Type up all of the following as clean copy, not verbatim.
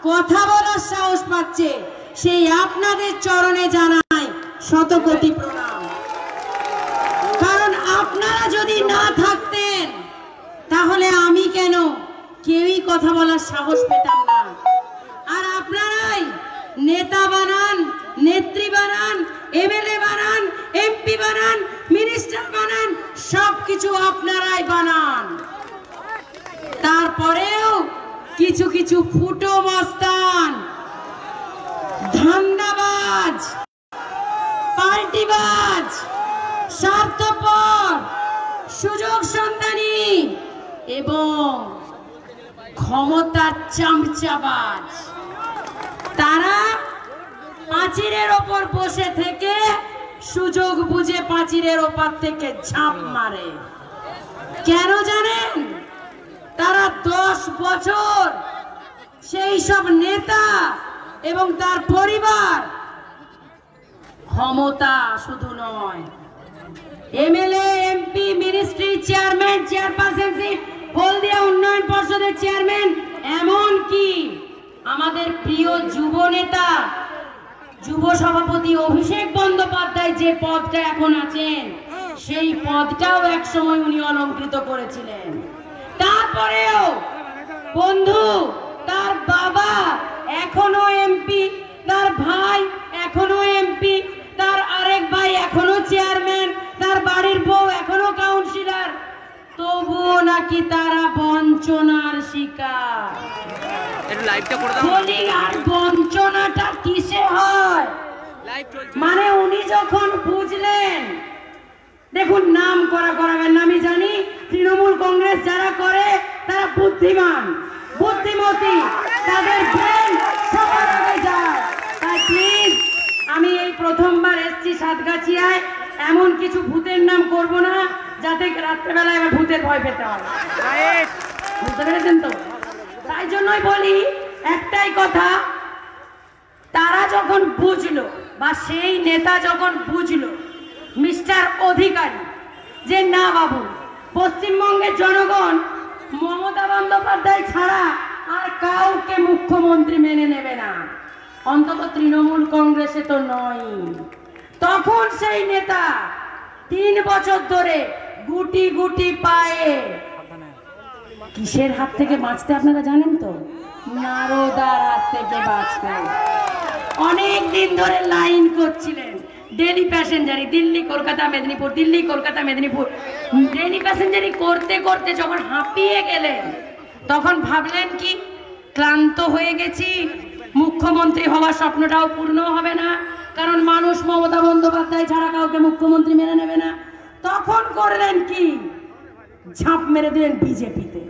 কথা বলার সাহস পাচ্ছে, সেই আপনাদের চরণে জানাই শত কোটি প্রণাম। কারণ আপনারা যদি না থাকতেন তাহলে আমি কেন, কেউই কথা বলার সাহস পেতাম না। আর আপনারাই নেতা বানান, নেত্রী বানান, এমএলএ বানান, এমপি বানান, মিনিস্টার বানান, সবকিছু আপনারাই বানান। তারপরেও কিছু কিছু ফুটো মস্তান, ধান্দাবাজ, পাল্টিবাজ, স্বার্থপর, সুযোগ সন্ধানী এবং ক্ষমতার চামচাবাজ, তারা পাঁচিরের ওপর বসে থেকে সুযোগ বুঝে পাঁচিরের ওপর থেকে ঝাঁপ মারে। কেন জানেন? তারা 10 বছর সেই সব নেতা এবং তার পরিবার ক্ষমতা শুধু নয়, এমএলএ, এমপি, মিনিস্ট্রি, চেয়ারম্যান, চেয়ারপারসনশিপ, হলদিয়া উন্নয়ন পর্ষদের চেয়ারম্যান, এমন কি আমাদের প্রিয় যুব নেতা, যুব সভাপতি অভিষেক বন্দ্যোপাধ্যায় যে পদটা এখন আছেন, সেই পদটাও একসময় উনি অলংকৃত করেছিলেন। তারপরেও বন্ধু, তার বাবা এখনো এমপি, তার ভাই এখনো এমপি, তার আরেক ভাই এখনো চেয়ারম্যান, তার বাড়ির বউ এখনো কাউন্সিলর, তবুও নাকি তারা বঞ্চনার শিকার। বলি, আর বঞ্চনাটা কিসে হয়? মানে উনি যখন বুঝলেন, দেখুন, নাম করাবেন না, আমি জানি তৃণমূল কংগ্রেস যারা করে তারা বুদ্ধিমান, বুদ্ধিমতী, তাদের ব্রেন সবার আগে যায়। তাই প্লিজ, আমি এই প্রথমবার এসছি সাতগাছিয়ায়, এমন কিছু ভূতের নাম করব না যাতে রাত্রেবেলা এবার ভূতের ভয় পেতে হয়। বুঝতে পেরেছেন তো? তাই জন্যই বলি একটাই কথা, তারা যখন বুঝলো, বা সেই নেতা যখন বুঝলো, মিস্টার অধিকারী, যে না বাবু, পশ্চিমবঙ্গের জনগণ মমতা বন্দ্যোপাধ্যায় ছাড়া আর কাউকে মুখ্যমন্ত্রী মেনে নেবে না, অন্তত তৃণমূল কংগ্রেসে তো নয়, তখন সেই নেতা 3 বছর ধরে গুটি গুটি পায়ে কিসের হাত থেকে বাঁচতে আপনারা জানেন তো? নারদার হাত থেকে বাঁচতে অনেক দিন ধরে লাইন করছিলেন। ডেলি প্যাসেঞ্জারি, দিল্লি কলকাতা মেদিনীপুর, দিল্লি কলকাতা মেদিনীপুর, ডেলি প্যাসেঞ্জারি করতে করতে যখন হাঁপিয়ে গেলেন, তখন ভাবলেন কি, ক্লান্ত হয়ে গেছি, মুখ্যমন্ত্রী হওয়ার স্বপ্নটাও পূর্ণ হবে না, কারণ মানুষ মমতা বন্দ্যোপাধ্যায় ছাড়া কাউকে মুখ্যমন্ত্রী মেনে নেবে না। তখন করলেন কি, ঝাঁপ মেরে দিলেন বিজেপিতে।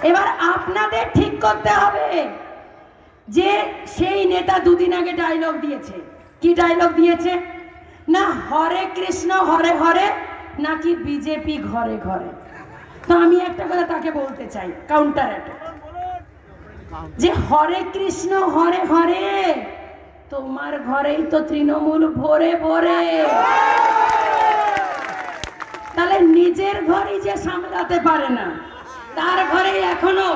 এবার আপনাদের ঠিক করতে হবে যে সেই নেতা দুদিন আগে ডায়লগ দিয়েছে। কি ডায়লগ দিয়েছে? না হরে কৃষ্ণ হরে হরে, নাকি বিজেপি ঘরে ঘরে। তো আমি একটা কথা তাকে বলতে চাই, কাউন্টার অ্যাটাক, যে হরে কৃষ্ণ হরে হরে, তোমার ঘরেই তো তৃণমূল ভরে ভরে। তাহলে নিজের ঘরেই যে সামলাতে পারে না, তার ঘরে এখনো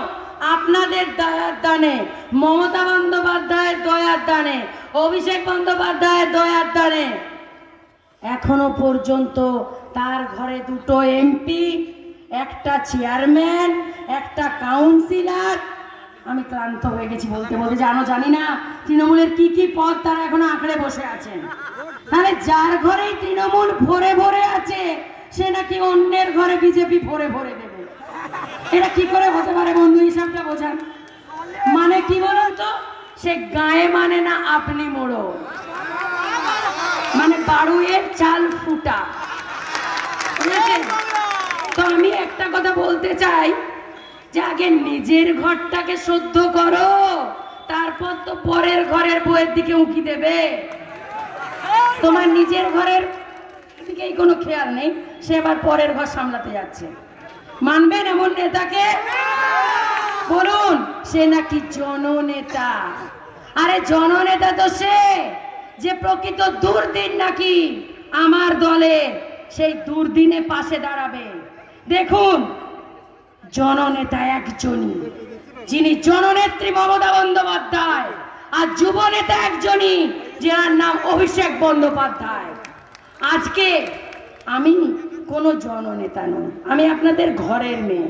আপনাদের দয়ার দানে, মমতা বন্দ্যোপাধ্যায়ের দয়ার দানে, অভিষেক বন্দ্যোপাধ্যায়ের দয়ার দানে এখনো পর্যন্ত তার ঘরে 2টো এমপি, একটা চেয়ারম্যান, একটা কাউন্সিলর। আমি ক্লান্ত হয়ে গেছি বলতে বলতে, জানি না তৃণমূলের কি কি পদ তারা এখনো আঁকড়ে বসে আছেন। তাহলে যার ঘরেই তৃণমূল ভরে ভরে আছে, সে নাকি অন্যের ঘরে বিজেপি ভরে ভরে দেবে। এটা কি করে হতে পারে বন্ধু? হিসাবটা বোঝান। মানে কি বলুন তো? সে গায়ে মানে না আপনি মোড়ো, মানে বাড়ুয়ের চাল ফুটা। তো আমি একটা কথা বলতে চাই, যে আগে নিজের ঘরটাকে শুদ্ধ করো, তারপর তো পরের ঘরের বউয়ের দিকে উঁকি দেবে। তোমার নিজের ঘরের দিকেই কোনো খেয়াল নেই, সে আবার পরের ঘর সামলাতে যাচ্ছে। মানবেন এমন নেতাকে? বলুন, সে নাকি জননেতা। আরে জননেতা তো সে, যে প্রকৃত দুর্দিন নাকি আমার দলে সেই দুর্দিনে পাশে দাঁড়াবে। দেখুন, জননেতা একজনই, যিনি জননেত্রী মমতা বন্দ্যোপাধ্যায়, আর যুব নেতা একজনই, যার নাম অভিষেক বন্দ্যোপাধ্যায়। আজকে আমি কোনো জননেতা নই, আমি আপনাদের ঘরের মেয়ে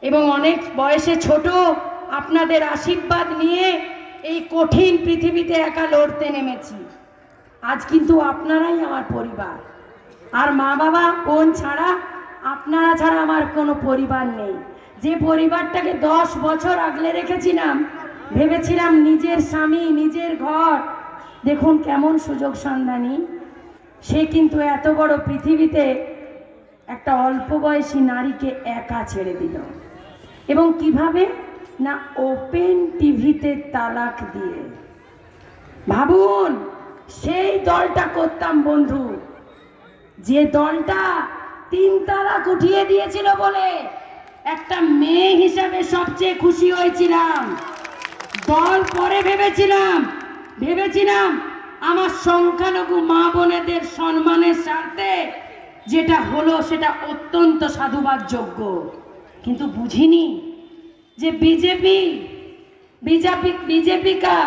এবং অনেক বয়সে ছোট। আপনাদের আশীর্বাদ নিয়ে এই কঠিন পৃথিবীতে একা লড়তে নেমেছি। আজ কিন্তু আপনারাই আমার পরিবার, আর মা বাবা বোন ছাড়া, আপনারা ছাড়া আমার কোনো পরিবার নেই। যে পরিবারটাকে 10 বছর আগলে রেখেছিলাম, ভেবেছিলাম নিজের স্বামী, নিজের ঘর, দেখুন কেমন সুযোগ সন্ধানী, সে কিন্তু এত বড় পৃথিবীতে একটা অল্প বয়সী নারীকে একা ছেড়ে দিল। এবং কিভাবে না, ওপেন টিভিতে তালাক দিয়ে। ভাবুন, সেই দলটা করতাম বন্ধু, যে দলটা 3 তালাক উঠিয়ে দিয়েছিল বলে একটা মেয়ে হিসাবে সবচেয়ে খুশি হয়েছিলাম। দল পরে ভেবেছিলাম আমার সংখ্যালঘু মা বোনেদের সম্মানের স্বার্থে যেটা হলো সেটা অত্যন্ত সাধুবাদযোগ্য। কিন্তু বুঝিনি যে बीजेपी का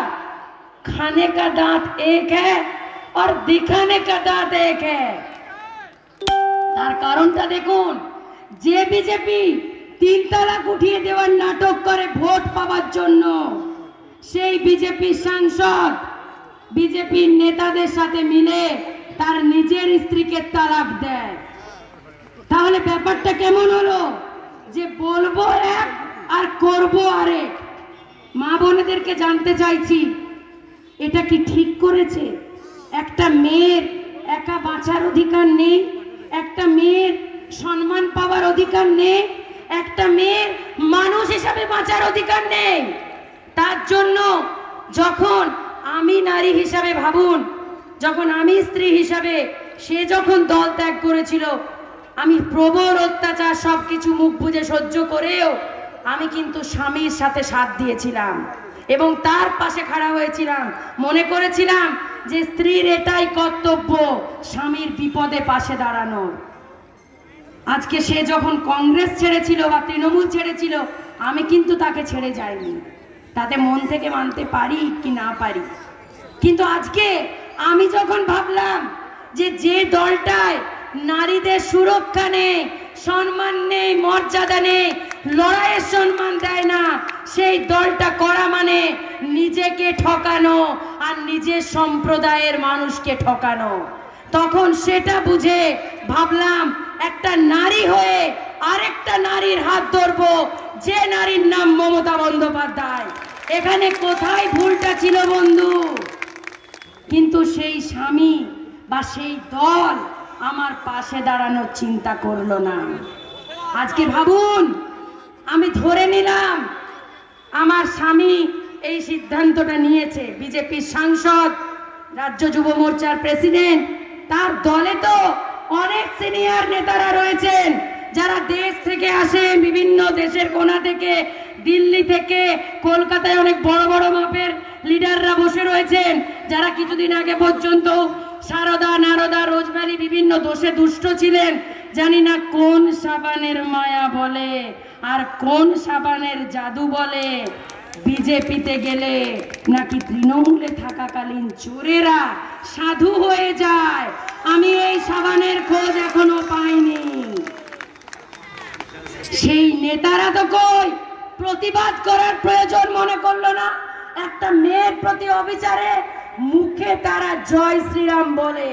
खाने का दांत एक है और दिखाने का दांत एक है। তার কারণটা দেখুন, যে বিজেপি 3 তালাক উঠিয়ে দেওয়ার নাটক করে ভোট পাওয়ার জন্য, সেই বিজেপি সাংসদ বিজেপির নেতাদের সাথে মিলে তার নিজের স্ত্রীকে তালাক দেয়। তাহলে ব্যাপারটা কেমন হলো যে বলবো এক আর করবো আরেক। মা বোনেদেরকে জানতে চাইছি, এটা কি ঠিক করেছে? একটা মেয়ের একা বাঁচার অধিকার নেই, একটা মেয়ের সম্মান পাওয়ার অধিকার নেই, একটা মেয়ের মানুষ হিসাবে বাঁচার অধিকার নেই। তার জন্য যখন আমি নারী হিসাবে, ভাবুন, যখন আমি স্ত্রী হিসাবে, সে যখন দল ত্যাগ করেছিল, আমি প্রবল অত্যাচার সবকিছু মুখ বুজে সহ্য করেও আমি কিন্তু স্বামীর সাথে সাথ দিয়েছিলাম এবং তার পাশে খাড়া হয়েছিলাম। মনে করেছিলাম যে স্ত্রীর এটাই কর্তব্য, স্বামীর বিপদে পাশে দাঁড়ানো। আজকে সে যখন কংগ্রেস ছেড়েছিল বা তৃণমূল ছেড়েছিল, আমি কিন্তু তাকে ছেড়ে যাইনি। তাতে মন থেকে মানতে পারি কি না পারি, কিন্তু আজকে আমি যখন ভাবলাম যে দলটায় নারীদের সুরক্ষা নেই, সম্মান নেই, মর্যাদা নেই, লড়াইয়ের সম্মান দেয় না, সেই দলটা করা মানে নিজেকে ঠকানো আর নিজের সম্প্রদায়ের মানুষকে ঠকানো। তখন সেটা বুঝে ভাবলাম একটা নারী হয়ে আরেকটা নারীর হাত ধরবো, যে নারীর নাম মমতা বন্দ্যোপাধ্যায়। এখানে কোথায় ভুলটা ছিল বন্ধু? কিন্তু সেই স্বামী বা সেই দল আমার পাশে দাঁড়ানোর চিন্তা করলো না। আজকে ভাবুন, আমি ধরে নিলাম আমার স্বামী এই সিদ্ধান্তটা নিয়েছে, বিজেপির সাংসদ, রাজ্য যুব মোর্চার প্রেসিডেন্ট, তার দলে তো অনেক সিনিয়র নেতারা রয়েছেন যারা দেশ থেকে আসেন, বিভিন্ন দেশের কোণা থেকে, দিল্লি থেকে, কলকাতায় অনেক বড় বড় মাপের লিডাররা বসে রয়েছেন, যারা কিছুদিন আগে পর্যন্ত সারদা, নারদা, রোজভ্যালি বিভিন্ন দোষে দুষ্ট ছিলেন। জানি না কোন সাবানের মায়া বলে আর কোন সাবানের জাদু বলে, বিজেপিতে গেলে নাকি তৃণমূলে থাকাকালীন চোরেরা সাধু হয়ে যায়। আমি এই সাবানের খোঁজ এখনো পাইনি। সেই নেতারা তো কই প্রতিবাদ করার প্রয়োজন মনে করলো না। একটা মেয়ের প্রতি অবিচারে মুখে তারা জয় শ্রীরাম বলে।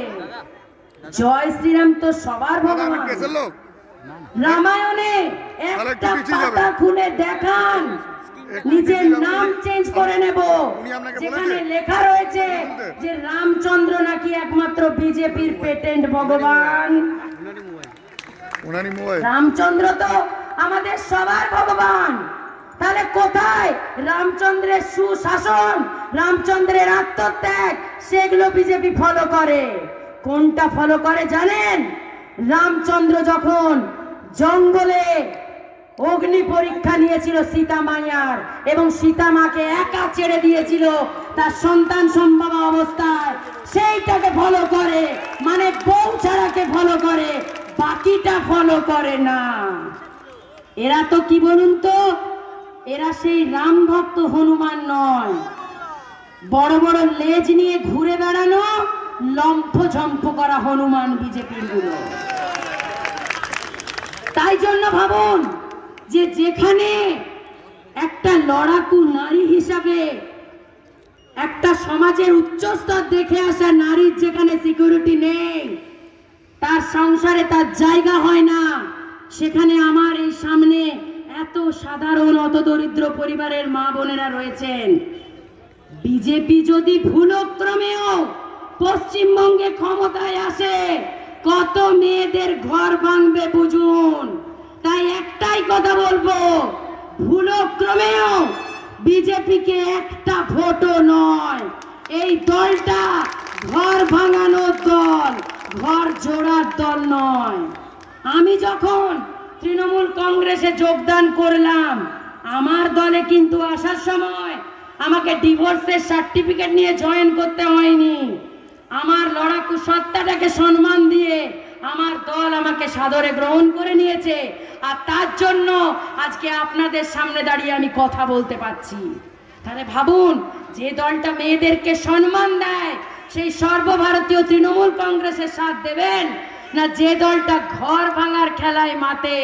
জয় শ্রীরাম তো সবার ভগবান। রামায়ণে একটা পাতা খুলে দেখান, নিজের নাম চেঞ্জ করে নেব, যেখানে লেখা রয়েছে যে রামচন্দ্র নাকি একমাত্র বিজেপির পেটেন্ট ভগবান। রামচন্দ্র তো আমাদের সবার ভগবান। তাহলে কোথায় রামচন্দ্রের সুশাসন, রামচন্দ্রের আত্মত্যাগ, সেগুলো বিজেপি ফলো করে? কোনটা ফলো করে জানেন? রামচন্দ্র যখন জঙ্গলে অগ্নি পরীক্ষা নিয়েছিল সীতা মায়ার, এবং সীতা মাকে একা ছেড়ে দিয়েছিল তার সন্তান সম্ভবা অবস্থায়, সেইটাকে ফলো করে, মানে বউ ছাড়াকে ফলো করে, বাকিটা ফলো করে না। এরা তো কি বলুন তো, এরা সেই রাম ভক্ত হনুমান নয়, বড় বড় লেজ নিয়ে ঘুরে বেড়ানো লম্ফ ঝম্প করা হনুমান বিজেপির গুলো। তাই জন্য ভাবুন যে যেখানে একটা লড়াকু নারী হিসাবে একটা সমাজের উচ্চ স্তর দেখে আসা নারীর যেখানে সিকিউরিটি নেই, তার সংসারে তার জায়গা হয় না, সেখানে আমার এই সামনে এত সাধারণ অত দরিদ্র পরিবারের মা বোনেরা রয়েছেন। বিজেপি যদি ভুলক্রমেও পশ্চিমবঙ্গে ক্ষমতায় আসে, কত মেয়েদের ঘর ভাঙবে বুঝুন। তাই একটাই কথা বলবো, ভুলক্রমেও বিজেপিকে একটা ভোটও নয়, এই দলটা ঘর ভাঙানোর দল, ঘর জোড়ার দল নয়। আমি যখন তৃণমূল কংগ্রেসে যোগদান করলাম, আমার দলে কিন্তু আসার সময় আমাকে ডিভোর্সের সার্টিফিকেট নিয়ে জয়েন করতে হয়নি। আমার লড়াকু সত্তাটাকে সম্মান দিয়ে আমার দল আমাকে সাদরে গ্রহণ করে নিয়েছে, আর তার জন্য আজকে আপনাদের সামনে দাঁড়িয়ে আমি কথা বলতে পারছি। তাহলে ভাবুন, যে দলটা মেয়েদেরকে সম্মান দেয় সেই সর্বভারতীয় তৃণমূল কংগ্রেসের সাথ দেবেন, না যে দলটা ঘর ভাঙার খেলায় মাতে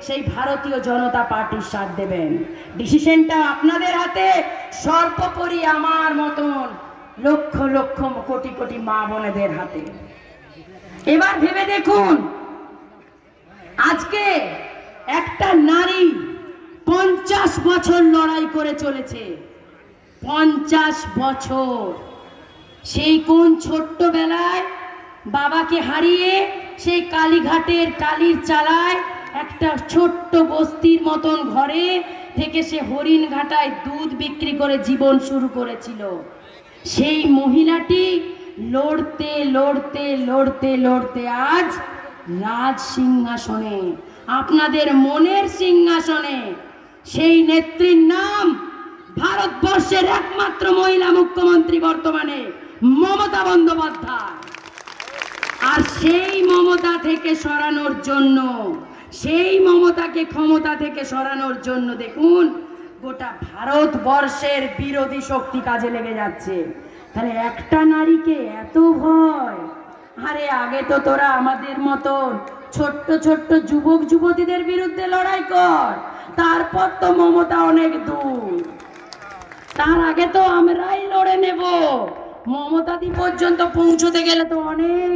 সেই ভারতীয় জনতা পার্টির সাথ দেবেন? ডিসিশনটা আপনাদের হাতে, সর্বোপরি আমার মতন লক্ষ লক্ষ কোটি কোটি মা বোনেদের হাতে। এবার ভেবে দেখুন, আজকে একটা নারী 50 বছর লড়াই করে চলেছে, 50 বছর। সেই কোন ছোট্টবেলায় বাবাকে হারিয়ে সেই কালীঘাটের কালীর চালায় একটা ছোট্ট বস্তির মতন ঘরে থেকে সে হরিণ ঘাটায় দুধ বিক্রি করে জীবন শুরু করেছিল। সেই মহিলাটি লড়তে লড়তে লড়তে লড়তে আজ রাজ সিংহাসনে, আপনাদের মনের সিংহাসনে। সেই নেত্রীর নাম ভারতবর্ষের একমাত্র মহিলা মুখ্যমন্ত্রী বর্তমানে মমতা বন্দ্যোপাধ্যায়। আর সেই মমতা থেকে সরানোর জন্য, সেই মমতাকে ক্ষমতা থেকে সরানোর জন্য দেখুন গোটা ভারতবর্ষের বিরোধী শক্তি কাজে লেগে যাচ্ছে। তাহলে একটা নারীকে এত ভয়? আরে আগে তো তোরা আমাদের মতন ছোট্ট ছোট্ট যুবক যুবতীদের বিরুদ্ধে লড়াই কর, তারপর তো মমতা অনেক দূর। তার আগে তো আমরাই লড়ে নেব, মমতাদি পর্যন্ত পৌঁছতে গেলে তো অনেক